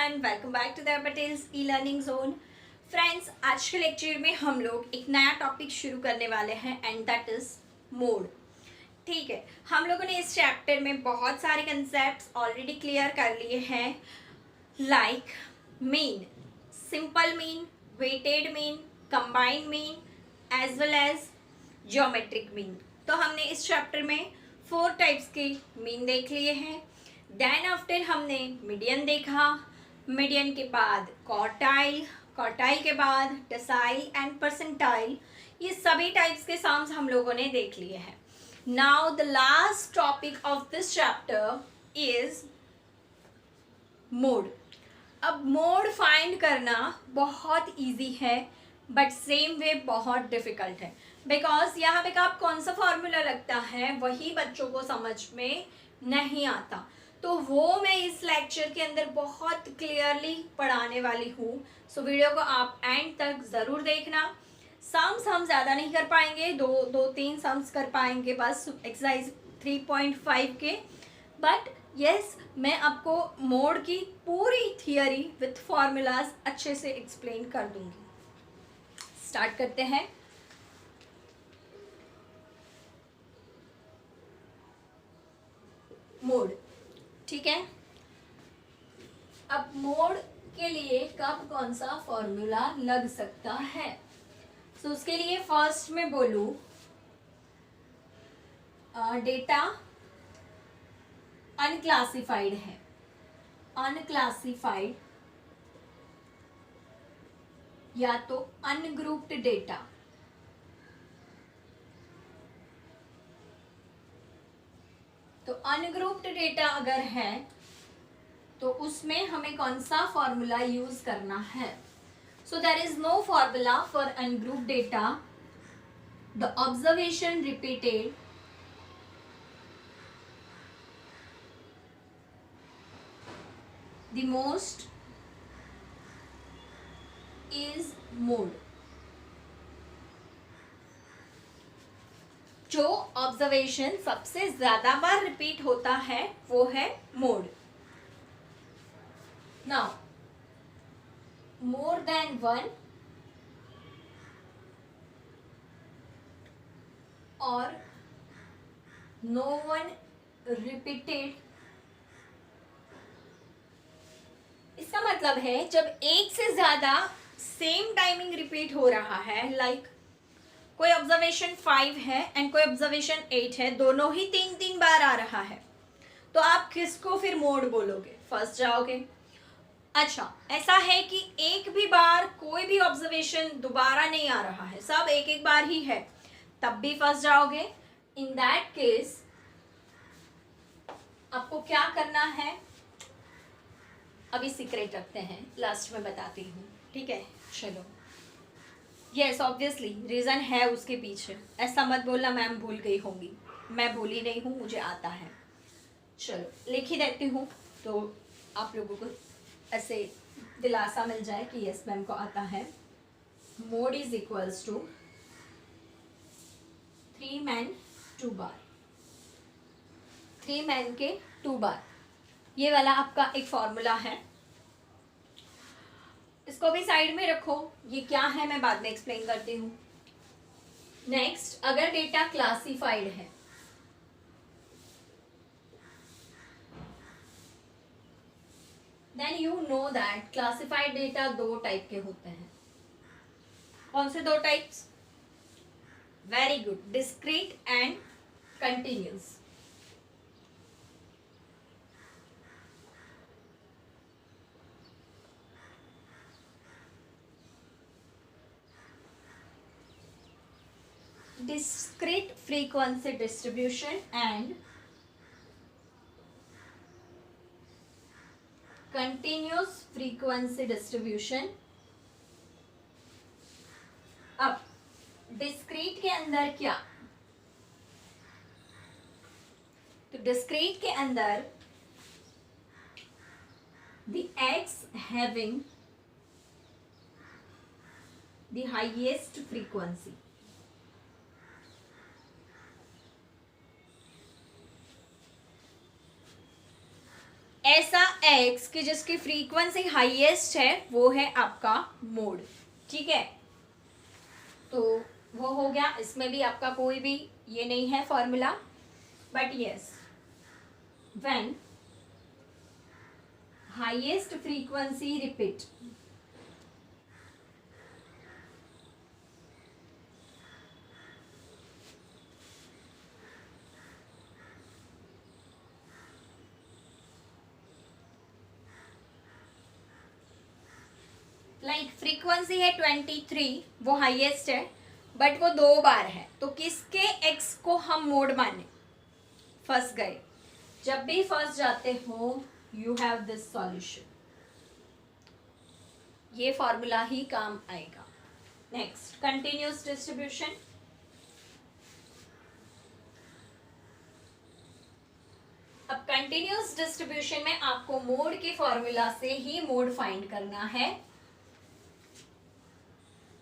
Everyone, welcome back to the Patel's e learning zone. Friends, आज के lecture में हम लोग एक नया टॉपिक शुरू करने वाले हैं एंड दैट इज मोड। ठीक है, हम लोगों ने इस चैप्टर में बहुत सारे कंसेप्ट्स ऑलरेडी क्लियर कर लिए हैं, like mean, simple mean, weighted mean, combined mean as well as geometric mean. तो हमने इस चैप्टर में 4 टाइप्स के मीन देख लिए हैं। देन आफ्टर हमने मीडियन देखा, मीडियन के बाद क्वार्टाइल, क्वार्टाइल के बाद डेसाइल एंड परसेंटाइल। ये सभी टाइप्स के सम्स हम लोगों ने देख लिए हैं। Now the last topic of this chapter is mode. अब मोड फाइंड करना बहुत इजी है बट सेम वे बहुत डिफिकल्ट है, बिकॉज यहाँ पे आप कौन सा फॉर्मूला लगता है वही बच्चों को समझ में नहीं आता। तो वो मैं इस लेक्चर के अंदर बहुत क्लियरली पढ़ाने वाली हूँ। सो वीडियो को आप एंड तक ज़रूर देखना। सम्स हम ज़्यादा नहीं कर पाएंगे, दो तीन सम्स कर पाएंगे बस एक्सरसाइज 3.5 के। बट यस, मैं आपको मोड की पूरी थियरी विथ फॉर्मूलाज अच्छे से एक्सप्लेन कर दूंगी। स्टार्ट करते हैं। मोड, ठीक है। अब मोड के लिए कब कौन सा फॉर्मूला लग सकता है? सो उसके लिए फर्स्ट में बोलूं डेटा अनक्लासिफाइड है, अनक्लासिफाइड या तो अनग्रुप्ड डेटा। तो अनग्रुप्ड डेटा अगर है तो उसमें हमें कौन सा फॉर्मूला यूज करना है? So there is no formula for ungrouped data. The observation repeated the most is mode. जो ऑब्जर्वेशन सबसे ज्यादा बार रिपीट होता है वो है mode. Now more than one और नो वन रिपीटेड, इसका मतलब है जब एक से ज्यादा सेम टाइमिंग रिपीट हो रहा है, लाइक कोई ऑब्जर्वेशन 5 है एंड कोई ऑब्जर्वेशन 8 है, दोनों ही 3-3 बार आ रहा है, तो आप किसको फिर मोड बोलोगे? फर्स्ट जाओगे। अच्छा, ऐसा है कि एक भी बार कोई भी ऑब्जर्वेशन दोबारा नहीं आ रहा है, सब एक एक बार ही है, तब भी फर्स्ट जाओगे। इन दैट केस आपको क्या करना है अभी सीक्रेट रखते हैं, लास्ट में बताती हूँ, ठीक है? चलो, यस ऑब्वियसली रीज़न है उसके पीछे, ऐसा मत बोलना मैम भूल गई होंगी, मैं भूली नहीं हूँ, मुझे आता है। चलो लिख ही देती हूँ तो आप लोगों को ऐसे दिलासा मिल जाए कि यस मैम को आता है। मोड इज इक्वल्स टू 3 मैन 2 बार, 3 मैन के 2 बार, ये वाला आपका एक फॉर्मूला है। इसको भी साइड में रखो, ये क्या है मैं बाद में एक्सप्लेन करती हूँ। नेक्स्ट, अगर डेटा क्लासिफाइड है, then you know that classified data 2 type के होते हैं। कौन से 2 types? Very good, discrete and continuous. Discrete frequency distribution and continuous frequency distribution। अब discrete के अंदर क्या? तो discrete के अंदर the x having the highest frequency, ऐसा एक्स कि जिसकी फ्रीक्वेंसी हाईएस्ट है वो है आपका मोड। ठीक है, तो वो हो गया। इसमें भी आपका कोई भी ये नहीं है formula, but yes when highest frequency repeat like frequency है 23, वो हाईएस्ट है बट वो 2 बार है, तो किसके एक्स को हम मोड माने? फंस गए। जब भी फंस जाते हो यू हैव दिस सॉल्यूशन, ये फॉर्मूला ही काम आएगा। Next continuous distribution. अब कंटिन्यूस डिस्ट्रीब्यूशन में आपको मोड के फॉर्मूला से ही मोड फाइंड करना है,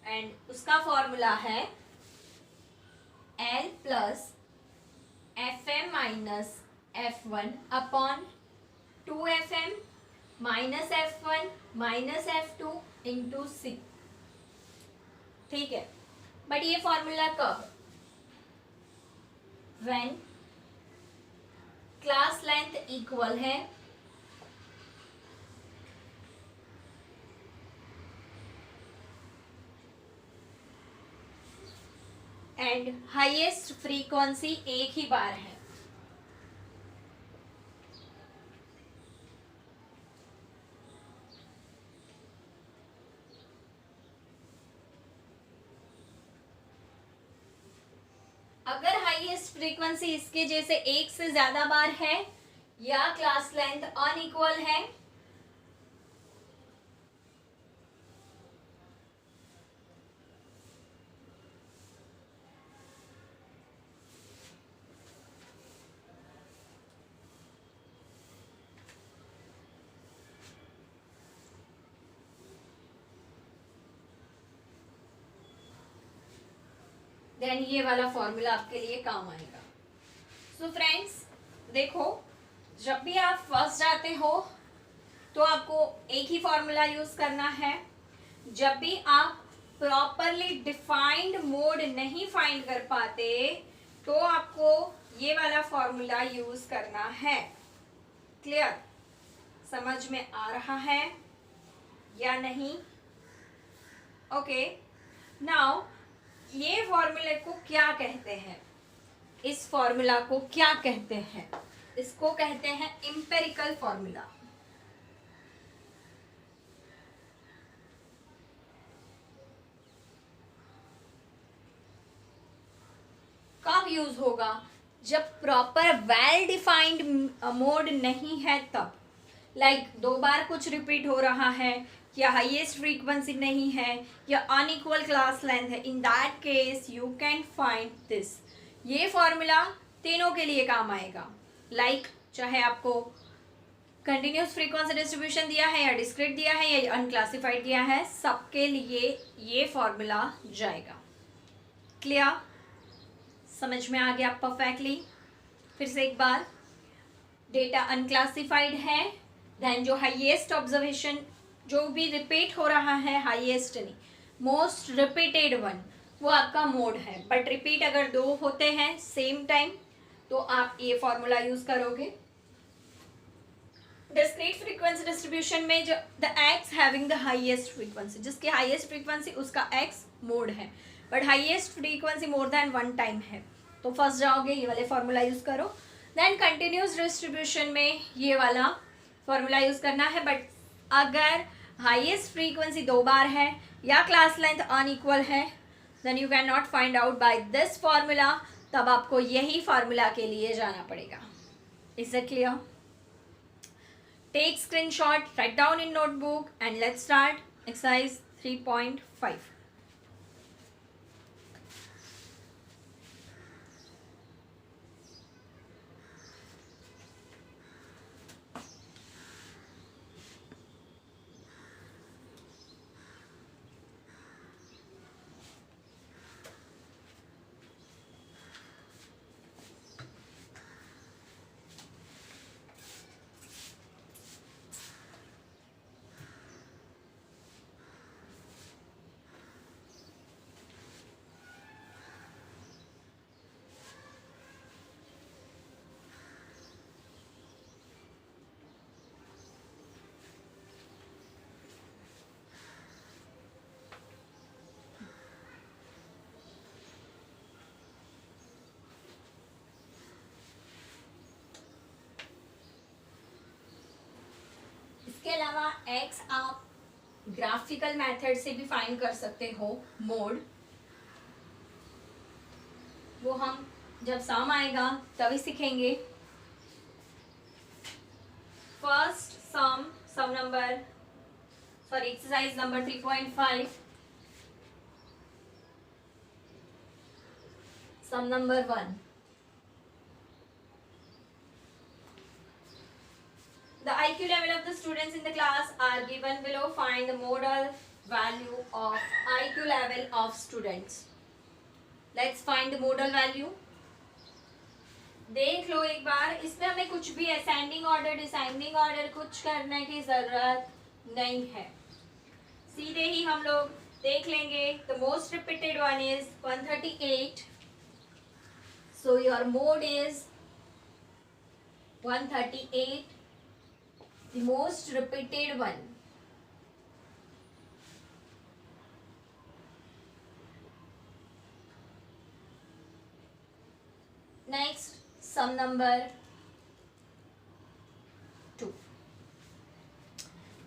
एंड उसका फॉर्मूला है L plus FM minus F1 upon 2FM minus F1 minus F2 into C। ठीक है, बट ये फॉर्मूला कब? व्हेन क्लास लेंथ इक्वल है एंड हाईएस्ट फ्रीक्वेंसी एक ही बार है। अगर हाईएस्ट फ्रीक्वेंसी इसके जैसे एक से ज्यादा बार है या क्लास लेंथ अनइक्वल है, देन ये वाला फॉर्मूला आपके लिए काम आएगा। सो फ्रेंड्स देखो, जब भी आप फंस जाते हो तो आपको एक ही फॉर्मूला यूज करना है। जब भी आप प्रॉपरली डिफाइंड मोड नहीं फाइंड कर पाते तो आपको ये वाला फॉर्मूला यूज करना है। क्लियर? समझ में आ रहा है या नहीं? ओके, नाउ ये फॉर्मूले को क्या कहते हैं? इस फॉर्मूला को क्या कहते हैं? इसको कहते हैं एम्पिरिकल फॉर्मूला। कब यूज होगा? जब प्रॉपर वेल डिफाइंड मोड नहीं है तब। लाइक 2 बार कुछ रिपीट हो रहा है या हाईएस्ट फ्रीक्वेंसी नहीं है या अनइक्वल क्लास लेंथ है, in that case you can find this. ये फॉर्मूला तीनों के लिए काम आएगा। लाइक चाहे आपको कंटिन्यूस फ्रीक्वेंसी डिस्ट्रीब्यूशन दिया है या डिस्क्रीट दिया है या अनक्लासिफाइड दिया है, सबके लिए ये फॉर्मूला जाएगा। क्लियर? समझ में आ गया परफेक्टली? फिर से एक बार, डेटा अनक्लासिफाइड है, देन जो हाईएस्ट ऑब्जर्वेशन जो भी रिपीट हो रहा है, हाईएस्ट नहीं, मोस्ट रिपीटेड वन, वो आपका मोड है। बट रिपीट अगर 2 होते हैं सेम टाइम तो आप ये फॉर्मूला यूज करोगे। डिस्क्रीट फ्रीक्वेंसी डिस्ट्रीब्यूशन में जो the x having the highest frequency, जिसकी हाईएस्ट फ्रीक्वेंसी उसका एक्स मोड है, but highest frequency more than 1 time है, तो फंस जाओगे। ये वाले फॉर्मूला यूज करो। देन कंटिन्यूस डिस्ट्रीब्यूशन में ये वाला फॉर्मूला यूज करना है, बट अगर हाईएस्ट फ्रीक्वेंसी 2 बार है या क्लास लेंथ अनइक्वल है, then you can not find out by this formula. तब आपको यही फॉर्मूला के लिए जाना पड़ेगा। Is it clear? Take screenshot, write down in notebook and let's start exercise 3.5। का x आप ग्राफिकल मेथड से भी फाइंड कर सकते हो मोड, वो हम जब सम आएगा तभी सीखेंगे। First sum number exercise number 3.5, sum number 1। The IQ level of the students in the class are given below. Find the modal value of IQ level of students. Let's find the modal value. देख लो एक बार, इसमें हमें कुछ भी ascending order descending order कुछ करने की जरूरत नहीं है, सीधे ही हम लोग देख लेंगे। The most repeated one is 138. So your mode is 138. The most repeated one. Next, sum number 2.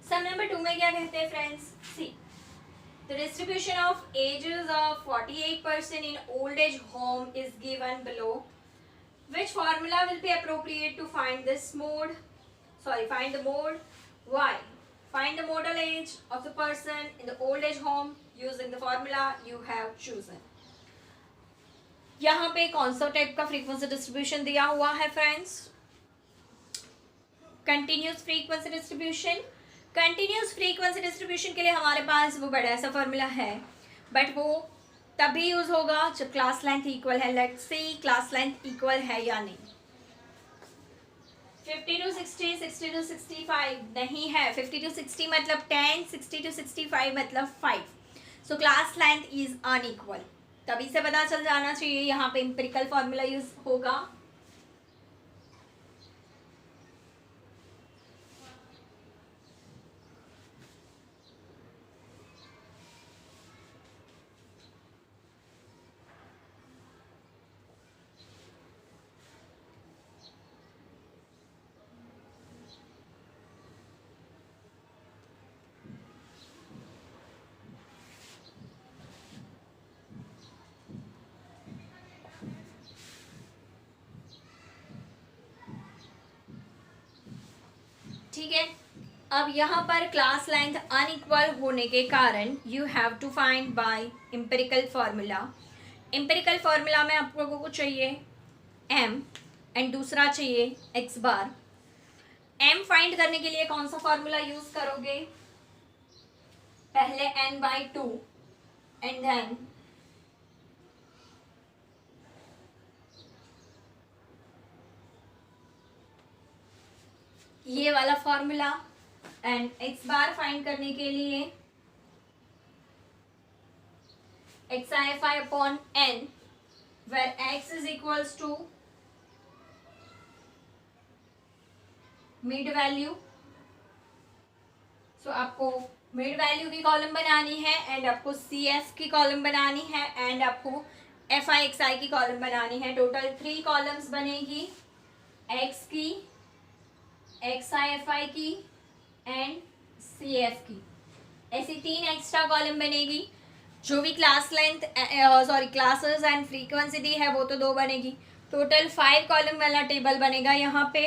Sum number 2 में क्या कहते हैं friends? See, the distribution of ages of 48% in old age home is given below. Which formula will be appropriate to find this mode? Find the mode. Why? Find the modal age of the person in the old age home using the formula you have chosen. यहाँ पे कौन सा type का frequency distribution दिया हुआ है friends? Continuous frequency distribution. Continuous frequency distribution के लिए हमारे पास वो बड़ा ऐसा फॉर्मूला है, बट वो तभी यूज होगा जब क्लास लेंथ इक्वल है। Let's see class length equal है या नहीं। 50 to 60, 60 to 65 नहीं है। 50 to 60 मतलब 10, 60 to 65 मतलब 5। So class length is unequal, तभी से पता चल जाना चाहिए। यहाँ पे एम्पिरिकल फॉर्मूला यूज होगा। ठीक है, अब यहाँ पर क्लास लेंथ अनइक्वल होने के कारण you have to find by empirical formula. Empirical formula में आप लोगों को चाहिए m एंड दूसरा चाहिए x बार। m फाइंड करने के लिए कौन सा फार्मूला यूज करोगे? पहले n/2 एंड देन ये वाला formula, and x bar find करने के लिए xi upon n, where x is equals to mid value. So आपको मिड वैल्यू की कॉलम बनानी है, एंड आपको CF की कॉलम बनानी है, एंड आपको FI XI की कॉलम बनानी है। टोटल 3 कॉलम्स बनेगी, x की, XI FI की एंड CF की। ऐसी 3 एक्स्ट्रा कॉलम बनेगी। जो भी class length classes and frequency दी है वो तो 2 बनेगी। टोटल 5 कॉलम वाला टेबल बनेगा यहाँ पे,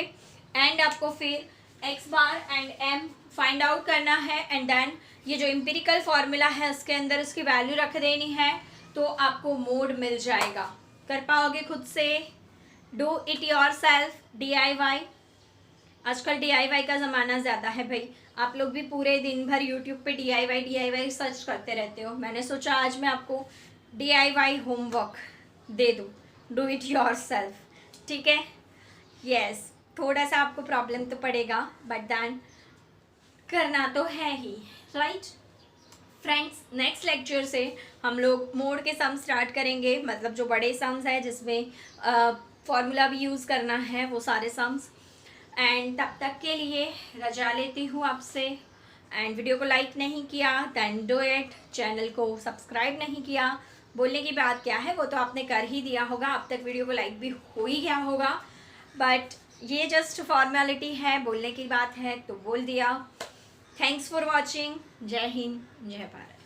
एंड आपको फिर x bar and m find out करना है, एंड देन ये जो एम्पिरिकल फार्मूला है उसके अंदर उसकी वैल्यू रख देनी है, तो आपको मोड मिल जाएगा। कर पाओगे खुद से? Do it your self, DIY। आजकल DIY का ज़माना ज़्यादा है भाई, आप लोग भी पूरे दिन भर यूट्यूब पे DIY सर्च करते रहते हो। मैंने सोचा आज मैं आपको DIY होमवर्क दे दूँ, डू इट योर सेल्फ। ठीक है? यस, थोड़ा सा आपको प्रॉब्लम तो पड़ेगा, बट देन करना तो है ही, राइट फ्रेंड्स। नेक्स्ट लेक्चर से हम लोग मोड के सम स्टार्ट करेंगे, मतलब जो बड़े सम्स हैं जिसमें फॉर्मूला भी यूज़ करना है, वो सारे सम्स। एंड तब तक के लिए रजा लेती हूँ आपसे। एंड वीडियो को लाइक नहीं किया दैन डू इट, चैनल को सब्सक्राइब नहीं किया, बोलने की बात क्या है, वो तो आपने कर ही दिया होगा। अब तक वीडियो को लाइक भी हो ही गया होगा, बट ये जस्ट फॉर्मेलिटी है, बोलने की बात है तो बोल दिया। Thanks for watching. जय हिंद, जय भारत।